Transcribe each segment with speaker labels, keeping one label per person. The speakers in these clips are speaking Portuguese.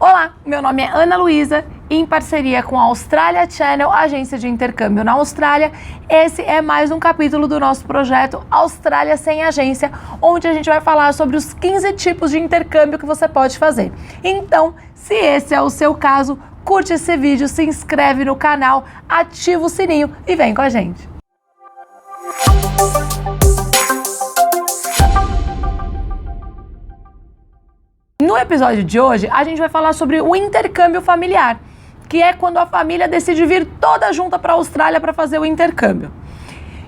Speaker 1: Olá, meu nome é Ana Luísa e em parceria com a Australia Channel, agência de intercâmbio na Austrália, esse é mais um capítulo do nosso projeto Austrália Sem Agência, onde a gente vai falar sobre os 15 tipos de intercâmbio que você pode fazer. Então, se esse é o seu caso, curte esse vídeo, se inscreve no canal, ativa o sininho e vem com a gente. No episódio de hoje, a gente vai falar sobre o intercâmbio familiar, que é quando a família decide vir toda junta para a Austrália para fazer o intercâmbio.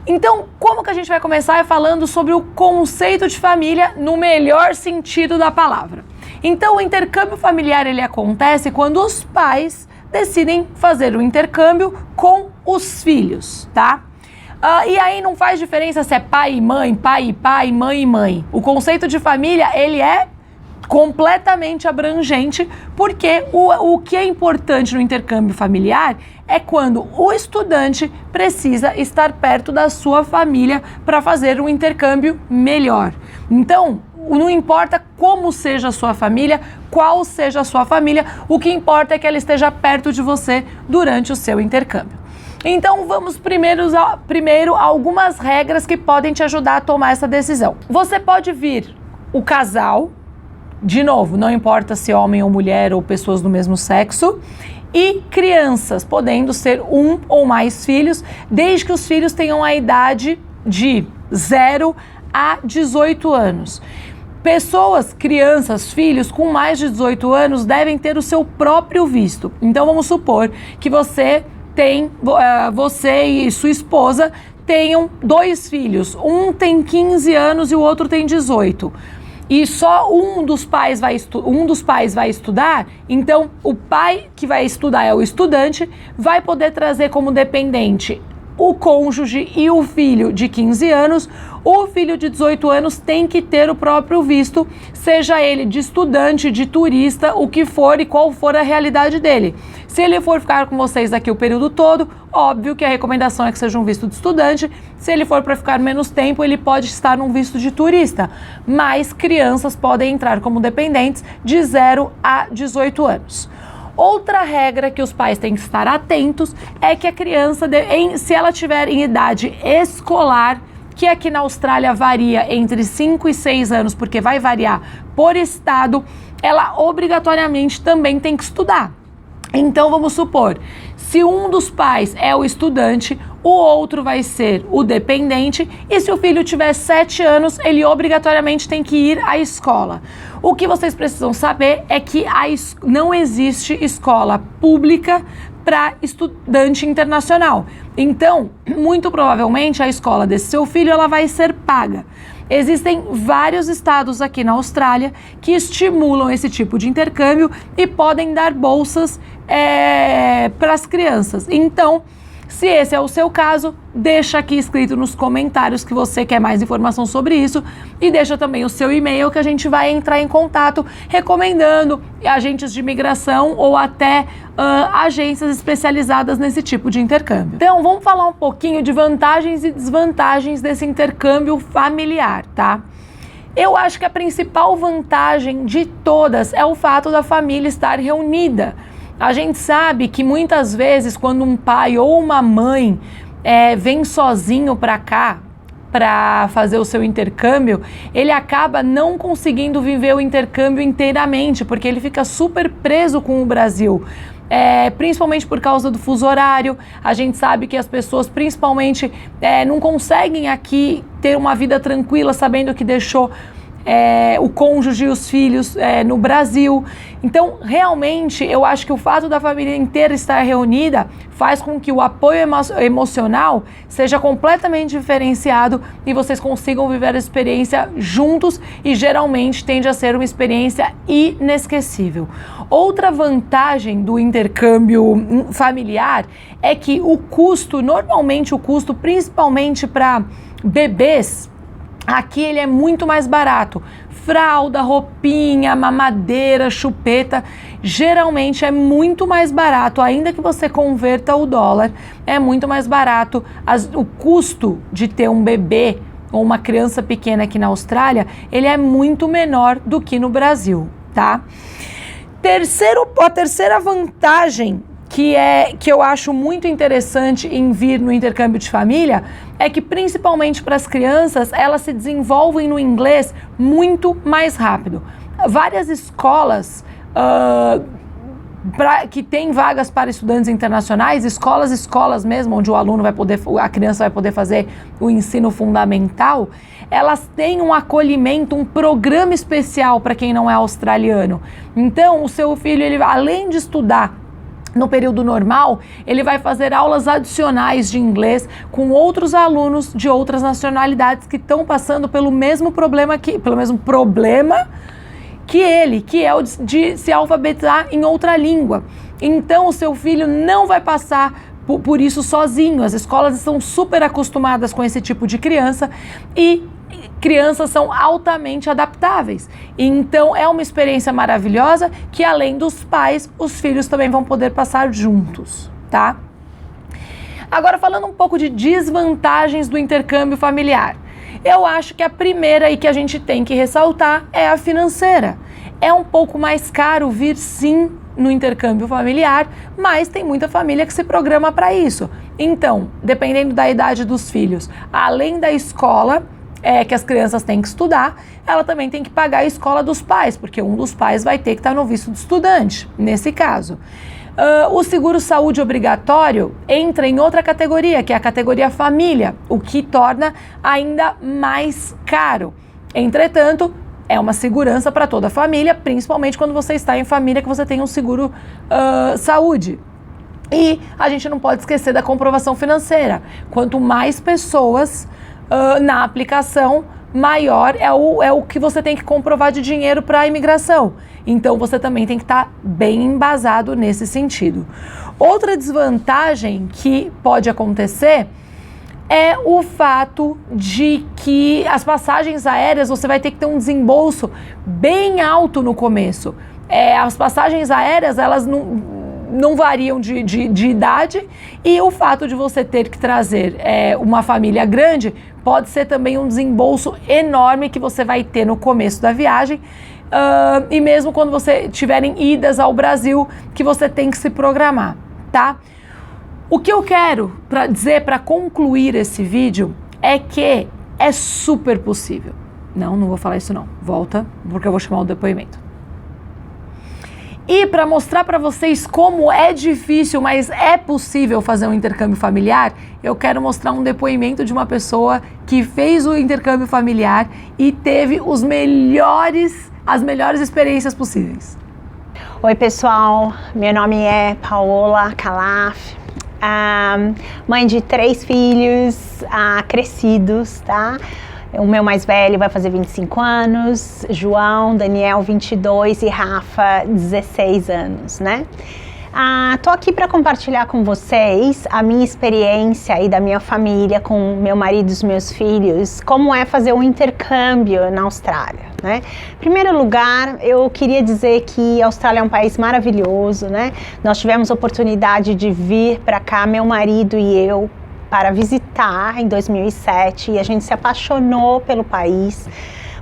Speaker 1: Então, como que a gente vai começar falando sobre o conceito de família no melhor sentido da palavra? Então, o intercâmbio familiar ele acontece quando os pais decidem fazer o intercâmbio com os filhos, tá? E aí não faz diferença se é pai e pai, mãe e mãe. O conceito de família, ele é completamente abrangente, porque o que é importante no intercâmbio familiar é quando o estudante precisa estar perto da sua família para fazer um intercâmbio melhor. Então, não importa como seja a sua família, qual seja a sua família, o que importa é que ela esteja perto de você durante o seu intercâmbio. Então vamos primeiro algumas regras que podem te ajudar a tomar essa decisão. Você pode vir o casal, de novo, não importa se homem ou mulher ou pessoas do mesmo sexo, e crianças, podendo ser um ou mais filhos, desde que os filhos tenham a idade de 0 a 18 anos. Pessoas, crianças, filhos com mais de 18 anos devem ter o seu próprio visto. Então vamos supor que você e sua esposa tenham 2 filhos, um tem 15 anos e o outro tem 18. E só um dos pais vai estudar, então o pai que vai estudar é o estudante, vai poder trazer como dependente o cônjuge e o filho de 15 anos. O filho de 18 anos tem que ter o próprio visto, seja ele de estudante, de turista, o que for e qual for a realidade dele. Se ele for ficar com vocês aqui o período todo, óbvio que a recomendação é que seja um visto de estudante. Se ele for para ficar menos tempo, ele pode estar num visto de turista. Mas crianças podem entrar como dependentes de 0 a 18 anos. Outra regra que os pais têm que estar atentos é que a criança, se ela tiver em idade escolar, que aqui na Austrália varia entre 5 e 6 anos, porque vai variar por estado, ela obrigatoriamente também tem que estudar. Então vamos supor, se um dos pais é o estudante, o outro vai ser o dependente, e se o filho tiver 7 anos, ele obrigatoriamente tem que ir à escola. O que vocês precisam saber é que não existe escola pública para estudante internacional. Então, muito provavelmente, a escola desse seu filho ela vai ser paga. Existem vários estados aqui na Austrália que estimulam esse tipo de intercâmbio e podem dar bolsas para as crianças. Então, se esse é o seu caso, deixa aqui escrito nos comentários que você quer mais informação sobre isso e deixa também o seu e-mail que a gente vai entrar em contato recomendando agentes de imigração ou até agências especializadas nesse tipo de intercâmbio. Então, vamos falar um pouquinho de vantagens e desvantagens desse intercâmbio familiar, tá? Eu acho que a principal vantagem de todas é o fato da família estar reunida. A gente sabe que muitas vezes quando um pai ou uma mãe vem sozinho para cá para fazer o seu intercâmbio, ele acaba não conseguindo viver o intercâmbio inteiramente, porque ele fica super preso com o Brasil. Principalmente por causa do fuso horário. A gente sabe que as pessoas principalmente não conseguem aqui ter uma vida tranquila sabendo que deixou o cônjuge e os filhos no Brasil. Então, realmente, eu acho que o fato da família inteira estar reunida faz com que o apoio emocional seja completamente diferenciado e vocês consigam viver a experiência juntos e geralmente tende a ser uma experiência inesquecível. Outra vantagem do intercâmbio familiar é que normalmente o custo, principalmente para bebês, aqui ele é muito mais barato. Fralda, roupinha, mamadeira, chupeta, geralmente é muito mais barato, ainda que você converta o dólar, é muito mais barato. O custo de ter um bebê ou uma criança pequena aqui na Austrália, ele é muito menor do que no Brasil, tá? A terceira vantagem que eu acho muito interessante em vir no intercâmbio de família é que, principalmente para as crianças, elas se desenvolvem no inglês muito mais rápido. Várias escolas que tem vagas para estudantes internacionais, escolas mesmo, onde a criança vai poder fazer o ensino fundamental, elas têm um acolhimento, um programa especial para quem não é australiano. Então, o seu filho, ele, além de estudar no período normal, ele vai fazer aulas adicionais de inglês com outros alunos de outras nacionalidades que estão passando pelo mesmo problema que ele, que é o de se alfabetizar em outra língua. Então, o seu filho não vai passar por isso sozinho. As escolas estão super acostumadas com esse tipo de criança e crianças são altamente adaptáveis. Então, é uma experiência maravilhosa que, além dos pais, os filhos também vão poder passar juntos, tá? Agora, falando um pouco de desvantagens do intercâmbio familiar. Eu acho que a primeira e que a gente tem que ressaltar é a financeira. É um pouco mais caro vir, sim, no intercâmbio familiar, mas tem muita família que se programa para isso. Então, dependendo da idade dos filhos, além da escola que as crianças têm que estudar, ela também tem que pagar a escola dos pais, porque um dos pais vai ter que estar no visto de estudante, nesse caso. O seguro-saúde obrigatório entra em outra categoria, que é a categoria família, o que torna ainda mais caro. Entretanto, é uma segurança para toda a família, principalmente quando você está em família que você tem um seguro-saúde. E a gente não pode esquecer da comprovação financeira. Quanto mais pessoas na aplicação, maior é o que você tem que comprovar de dinheiro para a imigração. Então, você também tem que estar bem embasado nesse sentido. Outra desvantagem que pode acontecer é o fato de que as passagens aéreas você vai ter que ter um desembolso bem alto no começo. As passagens aéreas, elas não variam de idade, e o fato de você ter que trazer uma família grande pode ser também um desembolso enorme que você vai ter no começo da viagem, e mesmo quando você tiverem idas ao Brasil, que você tem que se programar, tá? O que eu quero dizer para concluir esse vídeo é que é super possível. Não vou falar isso não. Volta, porque eu vou chamar o depoimento. E para mostrar para vocês como é difícil, mas é possível fazer um intercâmbio familiar, eu quero mostrar um depoimento de uma pessoa que fez o intercâmbio familiar e teve as melhores experiências possíveis.
Speaker 2: Oi pessoal, meu nome é Paola Calaf, mãe de 3 filhos crescidos, tá? O meu mais velho vai fazer 25 anos, João, Daniel, 22 e Rafa, 16 anos, né? Tô aqui para compartilhar com vocês a minha experiência e da minha família com meu marido e os meus filhos, como é fazer um intercâmbio na Austrália, né? Em primeiro lugar, eu queria dizer que a Austrália é um país maravilhoso, né? Nós tivemos a oportunidade de vir para cá, meu marido e eu, para visitar em 2007, e a gente se apaixonou pelo país,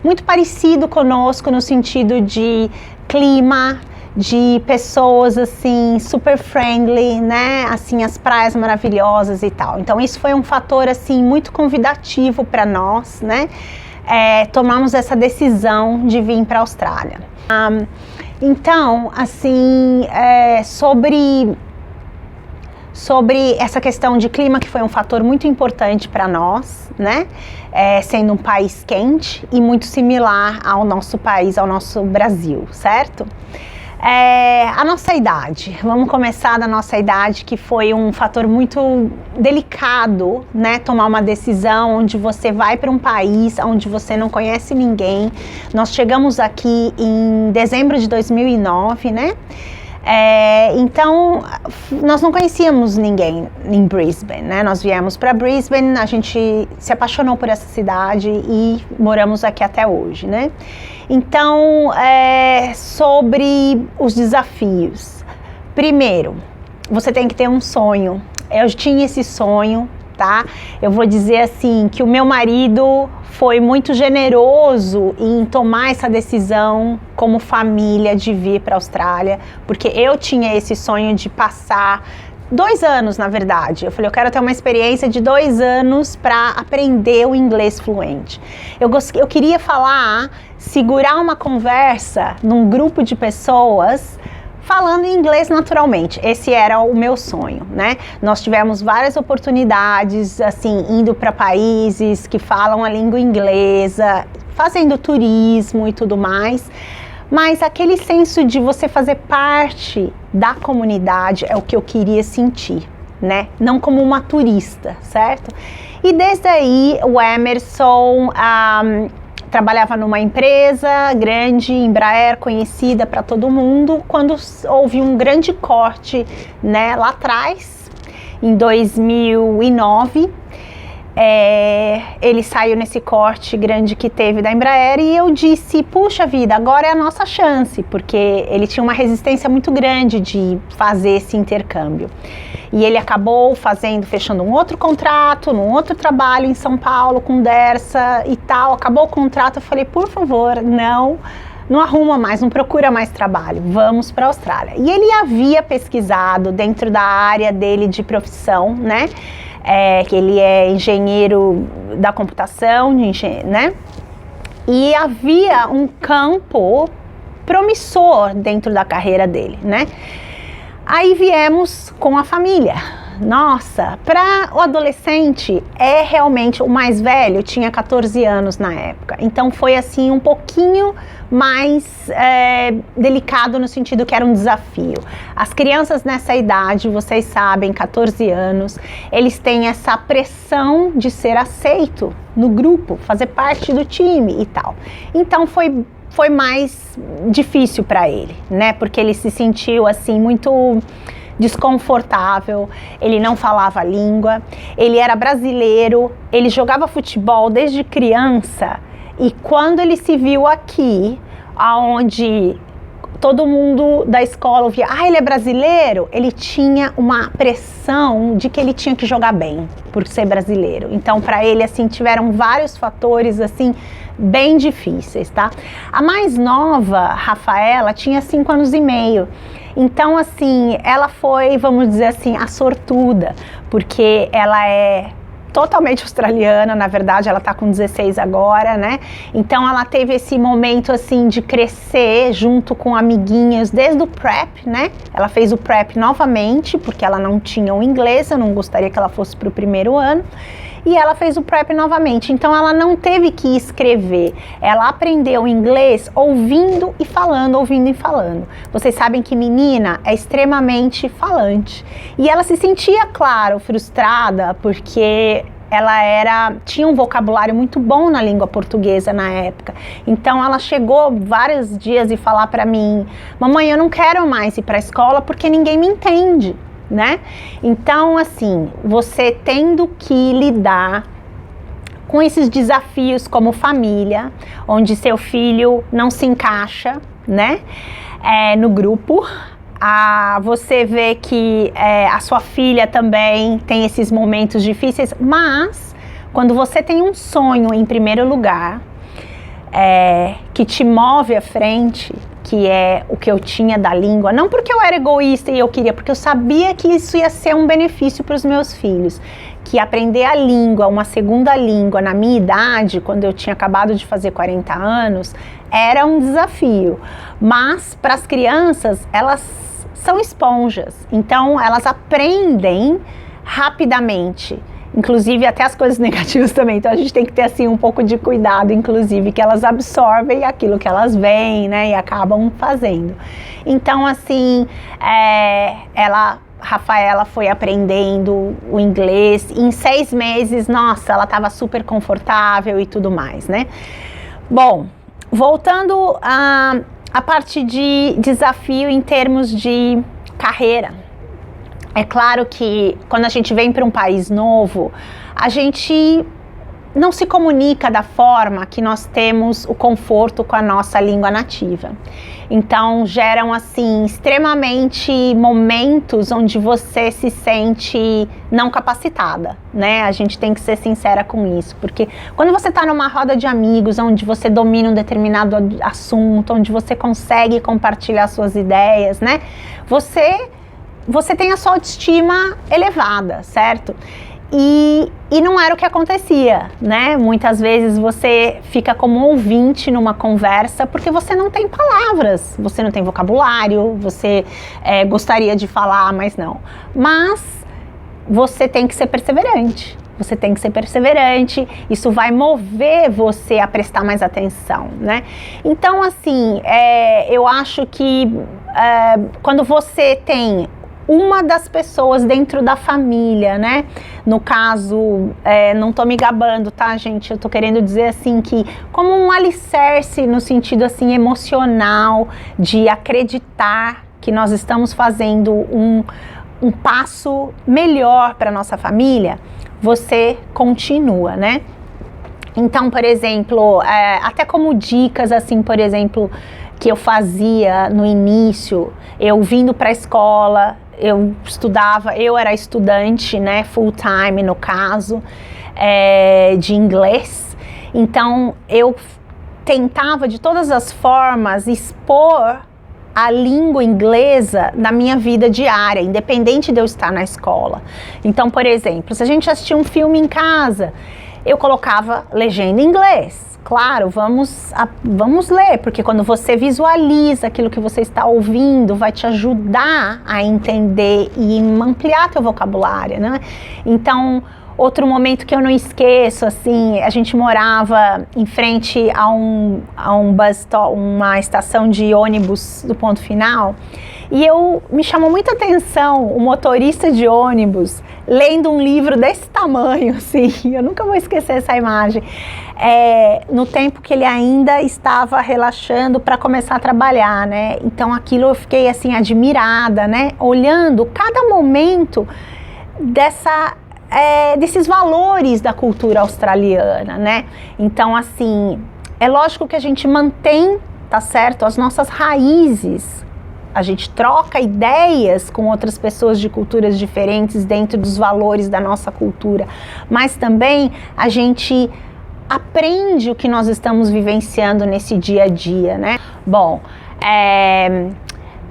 Speaker 2: muito parecido conosco no sentido de clima, de pessoas assim super friendly, né, assim as praias maravilhosas e tal. Então isso foi um fator assim muito convidativo para nós, né, tomamos essa decisão de vir para a Austrália. Então assim, sobre essa questão de clima, que foi um fator muito importante para nós, né? Sendo um país quente e muito similar ao nosso país, ao nosso Brasil, certo? A nossa idade, vamos começar da nossa idade, que foi um fator muito delicado, né? Tomar uma decisão onde você vai para um país onde você não conhece ninguém. Nós chegamos aqui em dezembro de 2009, né? Então, nós não conhecíamos ninguém em Brisbane, né? Nós viemos para Brisbane, a gente se apaixonou por essa cidade e moramos aqui até hoje, né? Então, sobre os desafios. Primeiro, você tem que ter um sonho. Eu tinha esse sonho tá? Eu vou dizer assim, que o meu marido foi muito generoso em tomar essa decisão como família de vir para a Austrália, porque eu tinha esse sonho de passar 2 anos, na verdade. Eu falei, eu quero ter uma experiência de 2 anos para aprender o inglês fluente. Eu queria falar, segurar uma conversa num grupo de pessoas falando inglês naturalmente. Esse era o meu sonho, né? Nós tivemos várias oportunidades, assim, indo para países que falam a língua inglesa, fazendo turismo e tudo mais. Mas aquele senso de você fazer parte da comunidade é o que eu queria sentir, né? Não como uma turista, certo? E desde aí o Emerson trabalhava numa empresa grande, Embraer, conhecida para todo mundo, quando houve um grande corte, né, lá atrás, em 2009, ele saiu nesse corte grande que teve da Embraer e eu disse, puxa vida, agora é a nossa chance, porque ele tinha uma resistência muito grande de fazer esse intercâmbio. E ele acabou fechando um outro contrato, num outro trabalho em São Paulo, com Dersa e tal. Acabou o contrato, eu falei, por favor, não arruma mais, não procura mais trabalho, vamos para a Austrália. E ele havia pesquisado dentro da área dele de profissão, né? Que ele é engenheiro da computação, né? E havia um campo promissor dentro da carreira dele, né? Aí viemos com a família. Nossa, para o adolescente realmente o mais velho, tinha 14 anos na época. Então foi assim um pouquinho mais delicado no sentido que era um desafio. As crianças nessa idade, vocês sabem, 14 anos, eles têm essa pressão de ser aceito no grupo, fazer parte do time e tal. Então foi mais difícil para ele, né? Porque ele se sentiu assim muito desconfortável, ele não falava a língua, ele era brasileiro, ele jogava futebol desde criança e quando ele se viu aqui, aonde todo mundo da escola via, ele é brasileiro, ele tinha uma pressão de que ele tinha que jogar bem por ser brasileiro. Então, para ele, assim, tiveram vários fatores, assim, bem difíceis, tá? A mais nova, Rafaela, tinha 5 anos e meio. Então, assim, ela foi, vamos dizer assim, a sortuda, porque ela é totalmente australiana, na verdade, ela tá com 16 agora, né? Então ela teve esse momento assim de crescer junto com amiguinhas desde o prep, né? Ela fez o prep novamente, porque ela não tinha o inglês, eu não gostaria que ela fosse pro primeiro ano. E ela fez o prep novamente, então ela não teve que escrever, ela aprendeu inglês ouvindo e falando, ouvindo e falando. Vocês sabem que menina é extremamente falante. E ela se sentia, claro, frustrada, porque ela tinha um vocabulário muito bom na língua portuguesa na época. Então ela chegou vários dias e falar para mim, mamãe, eu não quero mais ir para a escola porque ninguém me entende. Né? Então, assim, você tendo que lidar com esses desafios como família, onde seu filho não se encaixa, né? No grupo, você vê que a sua filha também tem esses momentos difíceis, mas quando você tem um sonho em primeiro lugar, que te move à frente, que é o que eu tinha da língua, não porque eu era egoísta e eu queria, porque eu sabia que isso ia ser um benefício para os meus filhos, que aprender a língua, uma segunda língua na minha idade, quando eu tinha acabado de fazer 40 anos, era um desafio, mas para as crianças, elas são esponjas, então elas aprendem rapidamente, inclusive até as coisas negativas também, então a gente tem que ter assim um pouco de cuidado, inclusive, que elas absorvem aquilo que elas veem, né, e acabam fazendo. Então assim, Rafaela foi aprendendo o inglês, em 6 meses, nossa, ela estava super confortável e tudo mais, né. Bom, voltando a parte de desafio em termos de carreira. É claro que quando a gente vem para um país novo, a gente não se comunica da forma que nós temos o conforto com a nossa língua nativa. Então geram assim extremamente momentos onde você se sente não capacitada, né? A gente tem que ser sincera com isso, porque quando você está numa roda de amigos onde você domina um determinado assunto, onde você consegue compartilhar suas ideias, né? Você tem a sua autoestima elevada, certo? E não era o que acontecia, né? Muitas vezes você fica como ouvinte numa conversa porque você não tem palavras, você não tem vocabulário, você gostaria de falar, mas não. Mas você tem que ser perseverante. Você tem que ser perseverante, isso vai mover você a prestar mais atenção, né? Então, assim, eu acho que quando você tem uma das pessoas dentro da família, né? No caso, não tô me gabando, tá, gente? Eu tô querendo dizer assim que como um alicerce no sentido assim emocional de acreditar que nós estamos fazendo um passo melhor para nossa família, você continua, né? Então, por exemplo, até como dicas assim, por exemplo, que eu fazia no início, eu vindo para a escola, eu estudava, eu era estudante, né, full time no caso, de inglês. Então eu tentava de todas as formas expor a língua inglesa na minha vida diária, independente de eu estar na escola. Então, por exemplo, se a gente assistia um filme em casa, eu colocava legenda em inglês. Claro, vamos ler, porque quando você visualiza aquilo que você está ouvindo, vai te ajudar a entender e ampliar teu vocabulário, né? Então, outro momento que eu não esqueço, assim, a gente morava em frente a um bus stop, uma estação de ônibus do ponto final, e me chamou muita atenção o motorista de ônibus lendo um livro desse tamanho, assim, eu nunca vou esquecer essa imagem, no tempo que ele ainda estava relaxando para começar a trabalhar, né? Então aquilo eu fiquei assim admirada, né? Olhando cada momento desses valores da cultura australiana, né? Então, assim, é lógico que a gente mantém, tá certo, as nossas raízes. A gente troca ideias com outras pessoas de culturas diferentes dentro dos valores da nossa cultura, mas também a gente aprende o que nós estamos vivenciando nesse dia a dia, né? Bom,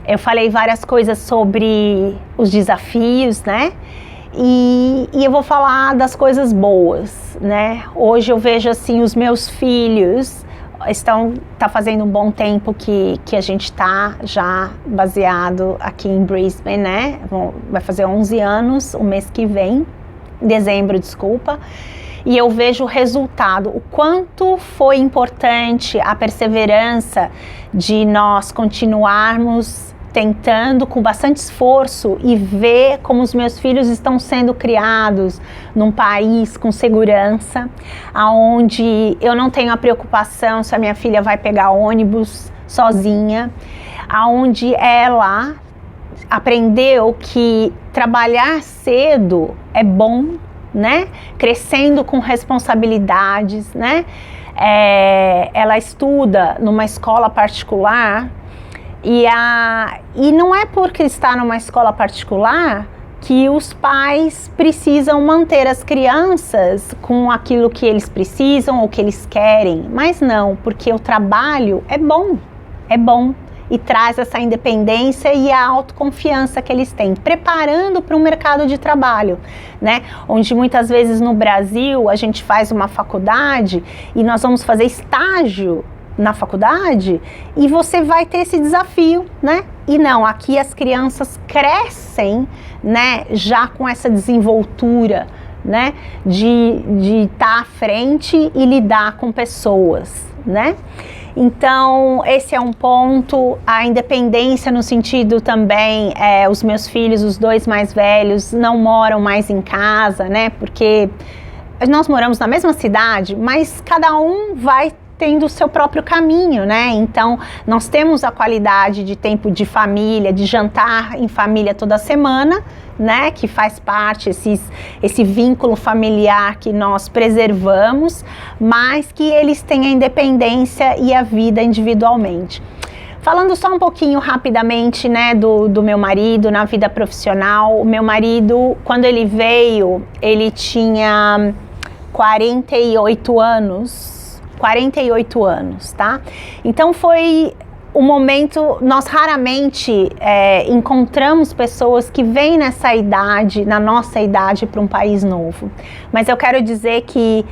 Speaker 2: eu falei várias coisas sobre os desafios, né? E eu vou falar das coisas boas, né? Hoje eu vejo assim, os meus filhos tá fazendo um bom tempo que a gente tá já baseado aqui em Brisbane, né? Vai fazer 11 anos o mês que vem, dezembro, desculpa. E eu vejo o resultado, o quanto foi importante a perseverança de nós continuarmos tentando com bastante esforço e ver como os meus filhos estão sendo criados num país com segurança, aonde eu não tenho a preocupação se a minha filha vai pegar ônibus sozinha, aonde ela aprendeu que trabalhar cedo é bom, né? Crescendo com responsabilidades, né? Ela estuda numa escola particular e não é porque está numa escola particular que os pais precisam manter as crianças com aquilo que eles precisam ou que eles querem, mas não, porque o trabalho é bom e traz essa independência e a autoconfiança que eles têm, preparando para um mercado de trabalho, né? Onde muitas vezes no Brasil a gente faz uma faculdade e nós vamos fazer estágio na faculdade e você vai ter esse desafio, né? E não, aqui as crianças crescem, né? Já com essa desenvoltura, né? De estar à frente e lidar com pessoas, né? Então, esse é um ponto, a independência no sentido também, os meus filhos, os dois mais velhos, não moram mais em casa, né? Porque nós moramos na mesma cidade, mas cada um vai tendo o seu próprio caminho, né? Então, nós temos a qualidade de tempo de família, de jantar em família toda semana, né? Que faz parte, esse vínculo familiar que nós preservamos, mas que eles têm a independência e a vida individualmente. Falando só um pouquinho rapidamente, né, do meu marido na vida profissional. O meu marido, quando ele veio, ele tinha 48 anos, tá? Então foi o momento, nós raramente encontramos pessoas que vêm nessa idade, na nossa idade, para um país novo. Mas eu quero dizer que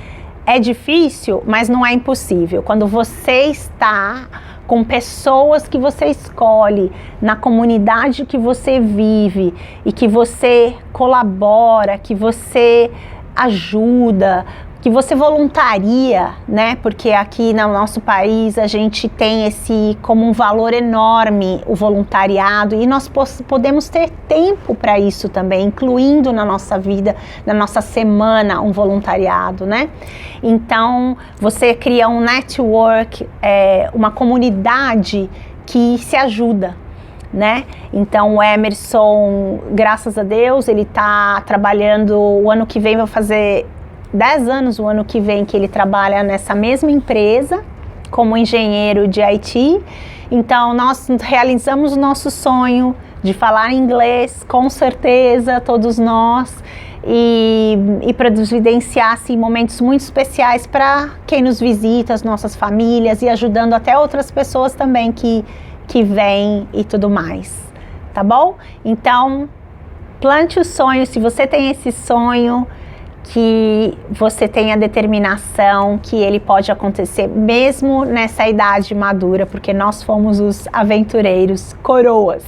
Speaker 2: é difícil, mas não é impossível. Quando você está com pessoas que você escolhe, na comunidade que você vive e que você colabora, que você ajuda, que você voluntaria, né? Porque aqui no nosso país a gente tem como um valor enorme o voluntariado, e nós podemos ter tempo para isso também, incluindo na nossa vida, na nossa semana, um voluntariado, né? Então, você cria um network, uma comunidade que se ajuda, né? Então, o Emerson, graças a Deus, ele está trabalhando, o ano que vem vai fazer 10 anos, o ano que vem, que ele trabalha nessa mesma empresa como engenheiro de IT. Então, nós realizamos o nosso sonho de falar inglês, com certeza, todos nós, e providenciar assim, momentos muito especiais para quem nos visita, as nossas famílias, e ajudando até outras pessoas também que vêm e tudo mais, tá bom? Então, plante o sonho. Se você tem esse sonho, que você tenha determinação, que ele pode acontecer mesmo nessa idade madura, porque nós fomos os aventureiros coroas.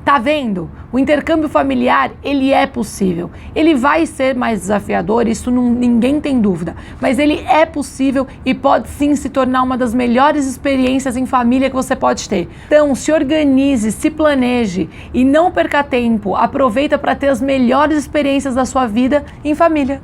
Speaker 1: Tá vendo? O intercâmbio familiar, ele é possível. Ele vai ser mais desafiador, isso ninguém tem dúvida. Mas ele é possível e pode sim se tornar uma das melhores experiências em família que você pode ter. Então, se organize, se planeje e não perca tempo. Aproveita para ter as melhores experiências da sua vida em família.